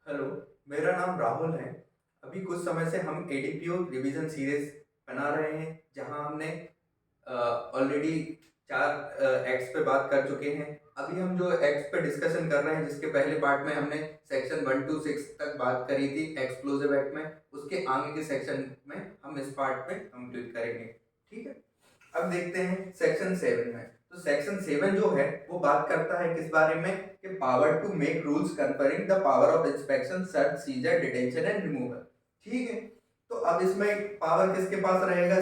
Hello, मेरा नाम राहुल है। अभी कुछ समय से हम एडीपीओ रिवीजन सीरीज बना रहे हैं, जहां हमने ऑलरेडी 4 एक्ट्स पे बात कर चुके हैं। अभी हम जो एक्ट्स पे डिस्कशन कर रहे हैं, जिसके पहले पार्ट में हमने सेक्शन 1 to 6 तक बात करी थी एक्सप्लोजिव एक्ट में, उसके आगे के सेक्शन में हम इस पार्ट में कंप्लीट करेंगे। ठीक है, अब देखते हैं सेक्शन 7 में। तो सेक्शन 7 जो है वो बात करता है किस बारे में, कि power to make rules conferring the power of inspection, search, seizure, detention and removal. ठीक है, तो अब इसमें पावर किसके पास रहेगा?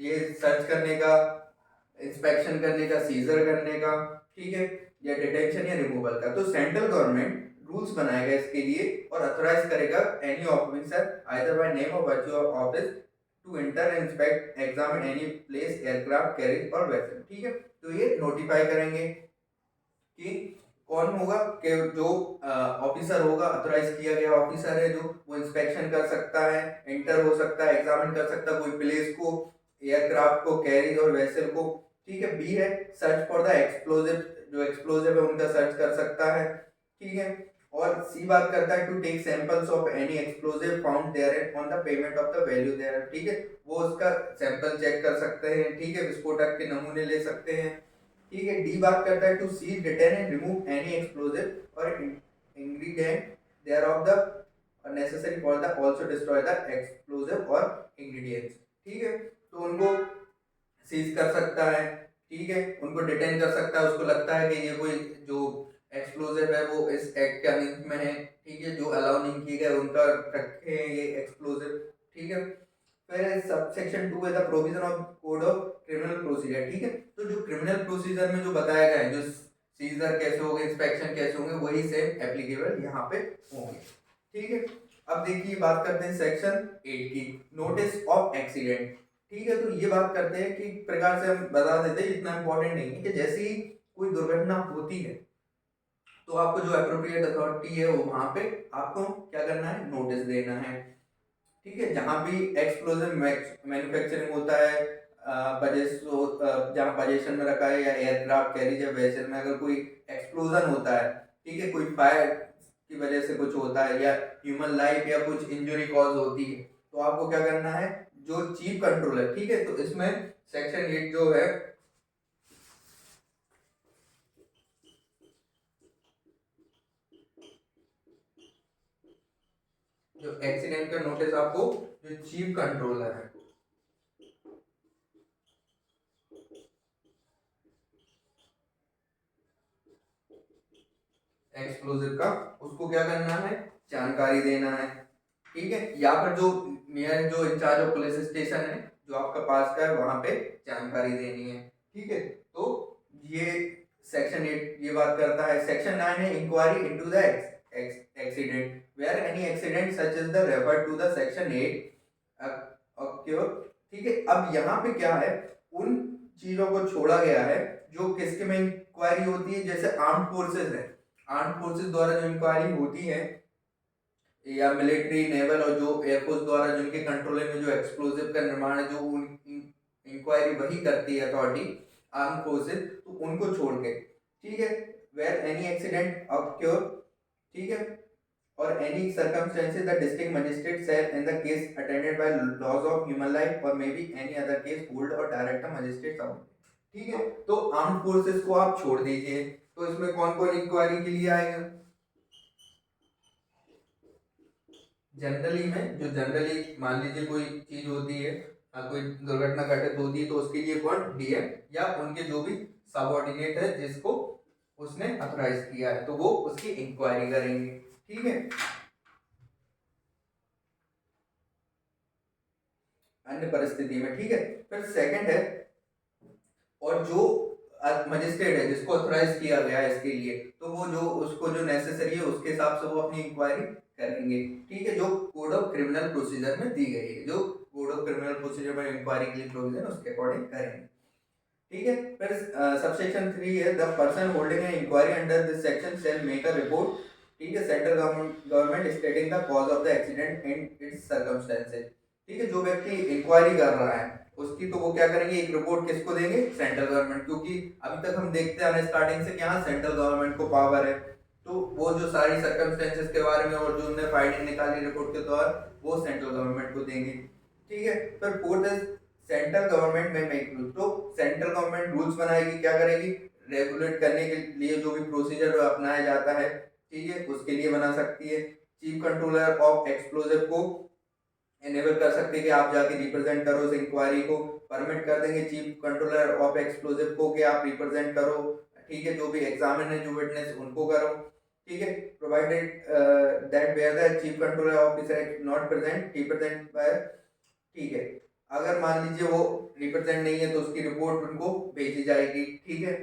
ये सर्च करने का, इंस्पेक्शन करने का, सीजर करने का, ठीक है, या डिटेंशन या रिमूवल का। तो सेंट्रल गवर्नमेंट रूल्स बनाएगा इसके लिए और अथोराइज करेगा any officer either by name or virtue of office to enter, inspect, examine any place, aircraft, carriage or vessel. ठीक है, तो ये नोटिफाई करेंगे कि कौन होगा, कि जो ऑफिसर होगा, अथोराइज किया गया ऑफिसर है, जो वो इंस्पेक्शन कर सकता है, एंटर हो सकता है, एग्जामिन कर सकता है कोई प्लेस को, एयरक्राफ्ट को, कैरेज और वेसल को। ठीक है, बी है सर्च फॉर द एक्सप्लोजिव, जो एक्सप्लोजिव है उनका सर्च कर सकता है। ठीक है, और सी बात करता है to take samples of any explosive found there on the payment of the value there. ठीक है, वो उसका सैंपल चेक कर सकते हैं। ठीक है, विस्फोटक के नमूने ले सकते हैं। ठीक है, डी बात करता है to seize, detain and remove any explosive or ingredient thereof the necessary for the also destroy the explosive or ingredients. ठीक है, तो उनको सीज कर सकता है। ठीक है, उनको डिटेन कर सकता है, उसको लगता है कि ये कोई जो एक्सप्लोजिव है वो इस एक्ट के अधीन में है। ठीक है, जो अलाउ नहीं किए गए उनका रखे हैं ये एक्सप्लोजिव। ठीक है, फिर सबसेक्शन 2 है the provision of code of criminal procedure. ठीक है, तो जो क्रिमिनल प्रोसीजर में जो बताया गया है, जो सीजर कैसे होंगे, इंस्पेक्शन कैसे होंगे, वही सेम एप्लीकेबल यहाँ पे होंगे। ठीक है, अब देखिए बात करते हैं सेक्शन 8 की, नोटिस ऑफ एक्सीडेंट। ठीक है, तो ये बात करते हैं कि प्रकार से हम बता देते हैं, इतना इंपॉर्टेंट नहीं है, कि जैसे ही कोई दुर्घटना होती है तो आपको जो अप्रोप्रिएट अथॉरिटी है वो वहां पे आपको क्या करना है, नोटिस देना है। ठीक है, जहां भी एक्सप्लोजिव मैन्युफैक्चरिंग होता है, जहां पोजीशन में रखा है, या एयरक्राफ्ट, कैरिज या वेसल में अगर कोई एक्सप्लोजन होता है, ठीक है, कोई फायर की वजह से कुछ होता है, या ह्यूमन लाइफ या कुछ इंजरी कॉज होती है, तो आपको क्या करना है, जो चीफ कंट्रोलर। ठीक है, तो इसमें सेक्शन 8 जो है, जो एक्सीडेंट का नोटिस आपको जो चीफ कंट्रोलर है एक्सप्लोजिव का, उसको क्या करना है, जानकारी देना है। ठीक है, या फिर जो नियर जो इंचार्ज ऑफ पुलिस स्टेशन है जो आपका पास का है, वहां पे जानकारी देनी है। ठीक है, तो ये सेक्शन 8 ये बात करता है। सेक्शन 9 है inquiry into the accident, where any accident such is the refer to the section 8 okay. ठीक है, अब यहाँ पे क्या है, उन चीजों को छोड़ा गया है जो किसके में इंक्वायरी होती है, जैसे आर्म फोर्सेस है, आर्म फोर्सेस द्वारा जो इंक्वायरी होती है, या मिलिट्री, नेवल और जो एयरफोर्स द्वारा जिनके कंट्रोल में जो एक्सप्लोजिव का निर्माण है, जो उन इंक्वायरी वही करती है अथॉरिटी, आर्म फोर्सेस, तो उनको छोड़ के। ठीक है, वेयर एनी एक्सीडेंट ऑक्योर, ठीक है, और any circumstances the district magistrate shall in the case attended by loss of human life or may be any other case hold or direct the magistrate out. ठीक है, तो arm forces को आप छोड़ दीजिए, तो इसमें कौन कौन इंक्वायरी के लिए आएगा? जनरली में जो जनरली मान लीजिए कोई चीज होती है, कोई दुर्घटना घटित होती है, तो उसके लिए कौन, डीएम या उनके जो भी सबऑर्डिनेट है जिसको उसने अथोराइज किया है, तो वो उसकी इंक्वायरी करेंगे। ठीक है, अन्य परिस्थिति में। ठीक है, फिर सेकंड है, और जो मजिस्ट्रेट है जिसको अथोराइज किया गया है इसके लिए, तो वो जो उसको जो नेसेसरी है उसके हिसाब से वो अपनी इंक्वायरी करेंगे। ठीक है, जो कोड ऑफ क्रिमिनल प्रोसीजर में दी गई है, जो कोड ऑफ क्रिमिनल प्रोसीजर में इंक्वायरी के लिए प्रोविजन उसके अकॉर्डिंग करेंगे। ठीक है, फिर सबसेक्शन 3 है the person holding an inquiry under this section shall make a report. ठीक है, central government stating the cause of the accident and its circumstances. ठीक है, जो व्यक्ति इंक्वायरी कर रहा है उसकी, तो वो क्या करेंगे, एक रिपोर्ट किसको देंगे, सेंट्रल गवर्नमेंट, क्योंकि अभी तक हम देखते आ रहे हैं स्टार्टिंग से कि हाँ सेंट्रल गवर्नमेंट को पावर है। तो वो जो सारी सर्कमस्टेंसेस के बारे में और जो उन्होंने फाइंडिंग निकाली रिपोर्ट के द्वारा वो सेंट्रल गवर्नमेंट को देंगे। ठीक है, फिर फोर्थ है सेंट्रल गवर्नमेंट में मेक रूल। तो सेंट्रल गवर्नमेंट रूल्स बनाएगी, क्या करेगी, रेगुलेट करने के लिए जो भी प्रोसीजर अपनाया जाता है, ठीक है, उसके लिए बना सकती है। चीफ कंट्रोलर ऑफ एक्सप्लोजिव को एनेबल कर सकते हैं कि आप जाके रिप्रेजेंट करो उस इंक्वायरी को, परमिट कर देंगे चीफ कंट्रोलर ऑफ एक्सप्लोजिव को कि आप रिप्रेजेंट करो, ठीक है, जो भी एग्जामिन है, जो विटनेस, उनको करो, ठीक है, provided that where the chief controller officer not present represent by, ठीक है, अगर मान लीजिए वो रिप्रेजेंट नहीं है तो उसकी रिपोर्ट उनको भेजी जाएगी। ठीक है,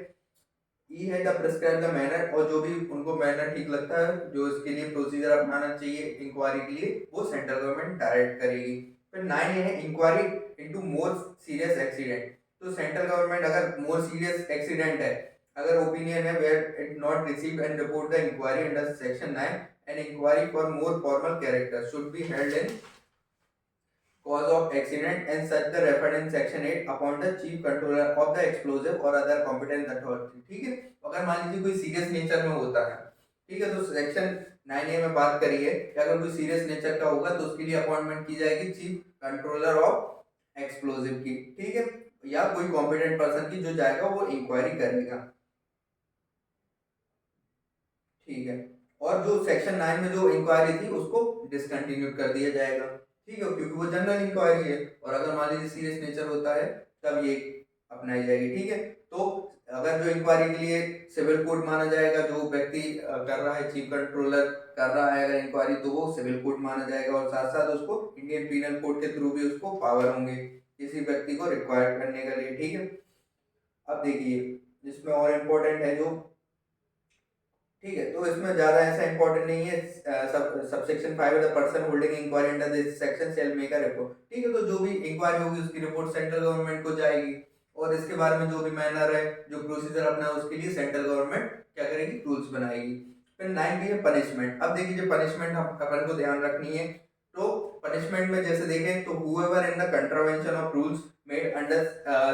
ई है द प्रिस्क्राइब द मैनर, और जो भी उनको मैनर ठीक लगता है, जो इसके लिए प्रोसीजर अपनाना चाहिए इंक्वायरी के लिए, वो सेंट्रल गवर्नमेंट डायरेक्ट करेगी। फिर 9 ये है inquiry into more serious accident. तो सेंट्रल गवर्नमेंट अगर मोर सीरियस एक्सीडेंट है, अगर ओपिनियन है where it not received and report the inquiry under section 9, an inquiry for more formal character should be held in cause of accident and such the referred in section 8 upon the chief controller of the explosive or other competent authority। ठीक है, अगर मान लीजिए कोई serious nature में होता है, ठीक है, तो सेक्शन 9A में बात करी है कि अगर कोई सीरियस नेचर का होगा तो उसके लिए अपॉइंटमेंट की जाएगी चीफ कंट्रोलर ऑफ एक्सप्लोजिव की, ठीक है, या कोई कॉम्पिटेंट पर्सन की, जो जाएगा वो इंक्वायरी करेगा। ठीक है, और जो सेक्शन 9 में जो इंक्वायरी थी उसको डिसकंटिन्यू कर दिया जाएगा। ठीक है, क्योंकि वो जनरल इंक्वायरी है, और अगर मान लीजिए सीरियस नेचर होता है तब ये अपनाई जाएगी। ठीक है, तो अगर जो इंक्वायरी के लिए सिविल कोर्ट माना जाएगा, जो व्यक्ति कर रहा है, चीफ कंट्रोलर कर रहा है अगर इंक्वायरी, तो वो सिविल कोर्ट माना जाएगा, और साथ साथ उसको इंडियन पीनल कोड के थ्रू भी उसको पावर होंगे किसी व्यक्ति को रिक्वायर करने के लिए। ठीक है, अब देखिए जिसमें और इम्पोर्टेंट है जो, ठीक है, तो इसमें ज्यादा ऐसा इंपॉर्टेंट नहीं है। Subsection 5 the person holding inquiry under this section shall make a report. ठीक है, तो जो भी इंक्वायरी होगी उसकी रिपोर्ट सेंट्रल गवर्नमेंट को जाएगी, और इसके बारे में जो भी मैनर है, जो प्रोसीजर अपना है, उसके लिए सेंट्रल गवर्नमेंट क्या करेगी, रूल्स बनाएगी। फिर 9 भी है पनिशमेंट। अब देखिए जो पनिशमेंट हम अपन को ध्यान रखनी है, तो पनिशमेंट में जैसे देखें तो however in the contravention of rules made under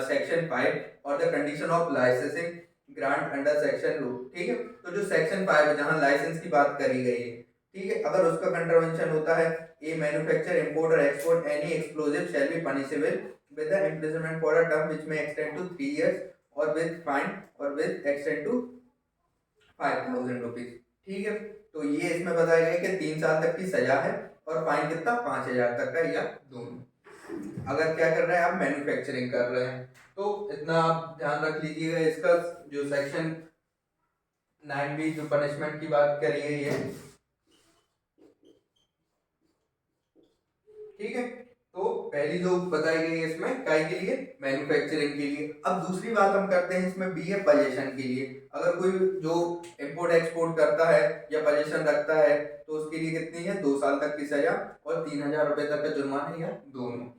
section 5 or the condition of licensing grant under section low. ठीक है, तो जो सेक्शन 5 है जहां लाइसेंस की बात करी गई है, ठीक है, अगर उसका कंट्रावेंशन होता है, a manufacture import or export any explosive shall be punishable with the imprisonment for a term which may extend to 3 years or with fine or with extend to 5000 rupees. ठीक है, तो ये इसमें बताया गया कि 3 साल तक की सजा है, और फाइन कितना, 5000 तक का, या दोनों, अगर क्या कर रहे हैं आप, मैन्युफैक्चरिंग कर रहे हैं। तो इतना आप ध्यान रख लीजिएगा। इसका जो सेक्शन 9B जो पनिशमेंट की बात करी है ये, ठीक है, तो पहली जो बताई गई है इसमें काय के लिए, मैन्युफैक्चरिंग के लिए। अब दूसरी बात हम करते हैं इसमें, बी है पोजेशन के लिए। अगर कोई जो इंपोर्ट एक्सपोर्ट करता है या पोजेशन रखता है तो उसके लिए कितनी है, 2 साल तक की सजा और 3000 रुपए तक का जुर्माना, या दोनों।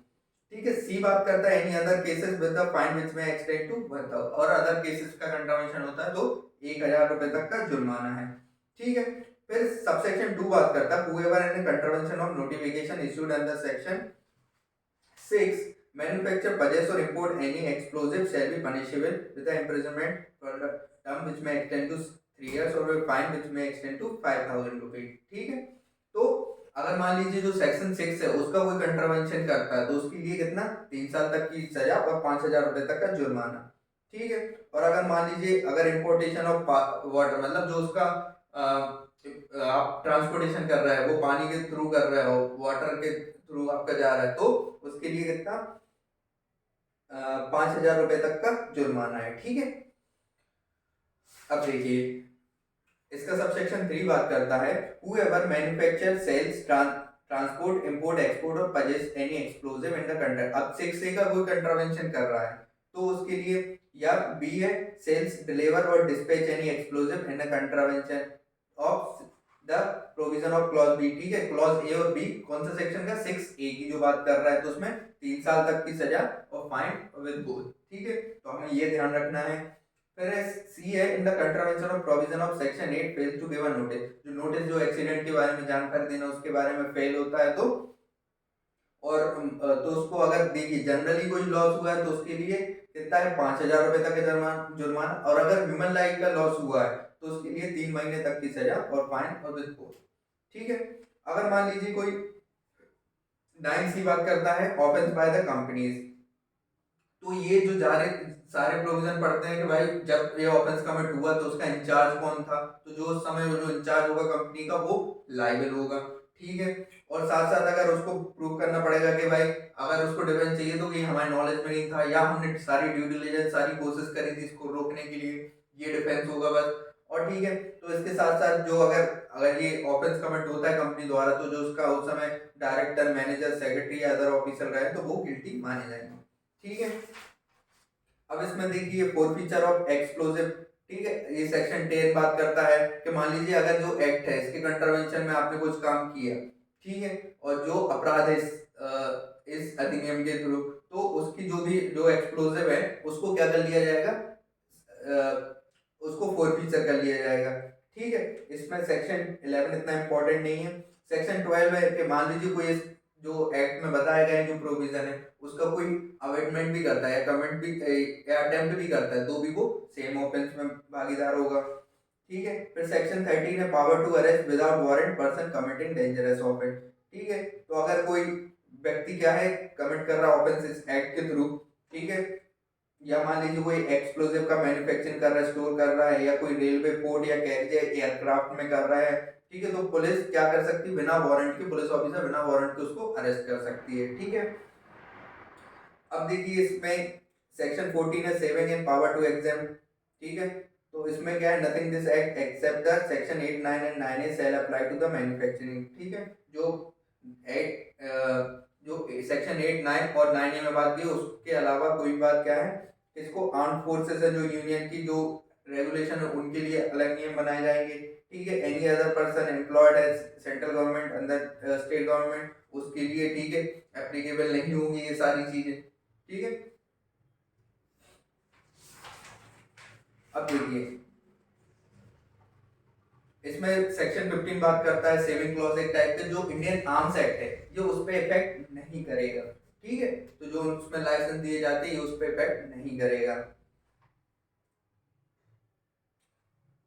ठीक है, सी बात करता है any other cases with the fine which में एक्सटेंड टू 1000, और अदर केसेस का कंट्रावेंशन होता है तो 1000 रुपए तक का जुर्माना है। ठीक है, फिर सबसेक्शन 2 बात करता है whoever in a contravention of notification issued under section 6 manufacture, possess or import any explosive shall be punishable with the imprisonment for the term which may extend to 3 years or a fine which may extend to 5000 रुपए। ठीक है, तो अगर मान लीजिए जो section 6 है उसका कोई कंट्रावेंशन करता है तो उसके लिए कितना, 3 साल तक की सजा और 5000 रुपए तक का जुर्माना। ठीक है, और अगर मान लीजिए अगर इंपोर्टेशन ऑफ वाटर, मतलब जो उसका आप ट्रांसपोर्टेशन कर रहा है वो पानी के थ्रू कर रहे हो, वाटर के थ्रू आपका जा रहा है, तो उसके लिए कितना, 5000 रुपए तक का जुर्माना है। ठीक है, अब देखिए इसका सबसेक्शन 3 बात करता है whoever manufacture sells transport import export और possess any explosive in the country। अब 6A का कोई कंट्रावेंशन कर रहा है तो उसके लिए, या बी है sells deliver or dispatch any explosive in the contravention of the provision of clause B. ठीक है, क्लॉज ए और बी कौन सा सेक्शन का, 6A की जो बात कर रहा है, तो उसमें 3 साल तक की सजा और फाइन विद बोथ। ठीक है, तो हमें ये ध्यान रखना है। फिर सी है in the contravention of provision of section 8 fail to give a notice. जो नोटिस जो एक्सीडेंट के बारे में जानकारी देना उसके बारे में फेल होता है तो, और तो उसको अगर देखिए जनरली कोई लॉस हुआ है तो उसके लिए कितना है, 5000 रुपए तक का जुर्माना, और अगर ह्यूमन लाइफ का लॉस हुआ है तो उसके लिए 3 महीने तक की सजा और फाइन और विद कोर्ट। ठीक है। अगर मान लीजिए कोई 9C बात करता है ऑफेंस बाय द कंपनीज, तो ये जो सारे प्रोविजन पढ़ते हैं कि भाई जब ये ऑफेंस कमिट हुआ तो उसका इंचार्ज कौन था, तो जो उस समय वो जो इंचार्ज होगा कंपनी का वो लायबल होगा। ठीक है। और साथ साथ अगर उसको प्रूव करना पड़ेगा कि भाई अगर उसको डिफेंस चाहिए तो कि हमारे नॉलेज में नहीं था या हमने सारी ड्यू डिलिजेंस सारी कोशिश करी थी इसको रोकने के लिए, ये डिफेंस होगा बस। और ठीक है, तो इसके साथ साथ जो अगर अगर ये ऑफेंस कमिट होता है कंपनी द्वारा तो जो उसका उस समय डायरेक्टर मैनेजर सेक्रेटरी या अदर ऑफिसर रहे तो वो गिल्टी माने जाएंगे। ठीक है। अब इसमें देखिए फोर फीचर ऑफ एक्सप्लोसिव। ठीक है, ये सेक्शन 10 बात करता है कि मान लीजिए अगर जो एक्ट है इसके कंट्रावेंशन में आपने कुछ काम किया, ठीक है, और जो अपराध है इस अधिनियम के थ्रू, तो उसकी जो एक्सप्लोसिव है उसको क्या कर लिया जाएगा, उसको फोर फीचर कर लिया जाएगा। ठीक है। इसमें सेक्शन 11 इतना इंपॉर्टेंट नहीं है। सेक्शन 12 है कि मान लीजिए कोई जो एक्ट में बताया गया है जो प्रोविजन है उसका कोई अमेंडमेंट भी करता है या कमेंट भी या अटेम्प्ट भी करता है तो भी वो सेम ऑफेंस में भागीदार होगा। ठीक है। फिर सेक्शन 13 है power to arrest without warrant person committing dangerous offence. ठीक है। तो अगर कोई व्यक्ति क्या है कमिट कर रहा है ऑफेंस इस एक्ट के थ्रू, ठीक है, या मान लीजिए कोई एक्सप्लोसिव का मैन्युफैक्चरिंग कर रहा है, स्टोर कर रहा है, या कोई रेलवे पोर्ट या कैरिज एयरक्राफ्ट में कर रहा है, ठीक है, तो पुलिस क्या कर सकती है, बिना वारंट के, पुलिस ऑफिसर बिना वारंट के उसको अरेस्ट कर सकती है। ठीक है। अब देखिए इसमें सेक्शन 14 है saving in power to exam. ठीक है। तो इसमें क्या है, nothing this act except the section 8, 9 and 9A shall apply to the manufacturing. ठीक है। जो जो सेक्शन 8, 9 और 9A में बात की उसके अलावा कोई बात क्या है, इसको आर्म फोर्सेस है जो यूनियन की जो रेगुलेशन है उनके लिए अलग नियम बनाए जाएंगे। ठीक है। Any other person employed as central government under state government उसके लिए, ठीक है, एप्लीकेबल नहीं होंगी ये सारी चीजें। ठीक है। अब देखिए इसमें सेक्शन 15 बात करता है सेविंग क्लॉज एक टाइप के, जो इंडियन आर्म्स एक्ट है ये उस पर इफेक्ट नहीं करेगा। ठीक है। तो जो उसमें लाइसेंस दिए जाते हैं उस पर इफेक्ट नहीं करेगा।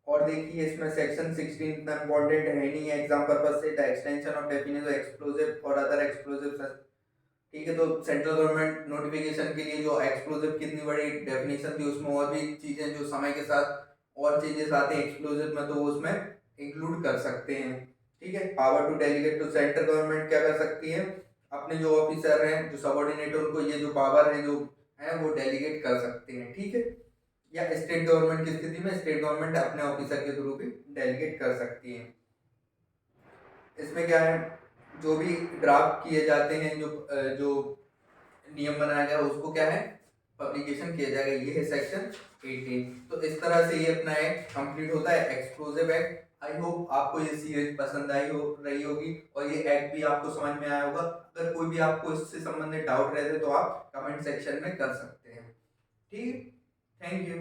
और देखिए इसमें सेक्शन 16 इतना इंपॉर्टेंट है नहीं है एग्जाम पर्पस से, the extension of definition of explosive और अदर एक्सप्लोसिव। ठीक है। तो सेंट्रल गवर्नमेंट नोटिफिकेशन के लिए जो एक्सप्लोसिव कितनी बड़ी डेफिनेशन थी उसमें और भी चीजें जो समय के साथ और चेंजेस आते हैं एक्सप्लोसिव में तो वो उसमें इंक्लूड कर सकते हैं। ठीक है। Power to delegate to central government क्या कर सकती है, अपने जो ऑफिसर हैं जो सबऑर्डिनेट है उनको ये जो पावर है जो है वो डेलीगेट कर सकते हैं। ठीक है। या स्टेट गवर्नमेंट की स्थिति में स्टेट गवर्नमेंट अपने ऑफिसर के थ्रू भी डेलीगेट कर सकती है। इसमें क्या है, जो भी ड्राफ्ट किए जाते हैं जो नियम बनाया गया उसको क्या है पब्लिकेशन किया जाएगा। ये है सेक्शन 18। तो इस तरह से ये अपना एक्ट कंप्लीट होता है, एक्सप्लोसिव एक्ट। आई होप आपको ये सीरीज पसंद आई हो रही होगी और ये एक्ट भी आपको समझ में आया होगा। अगर कोई भी आपको इससे संबंधित डाउट रहते तो आप कमेंट सेक्शन में कर सकते हैं। ठीक है। Thank you.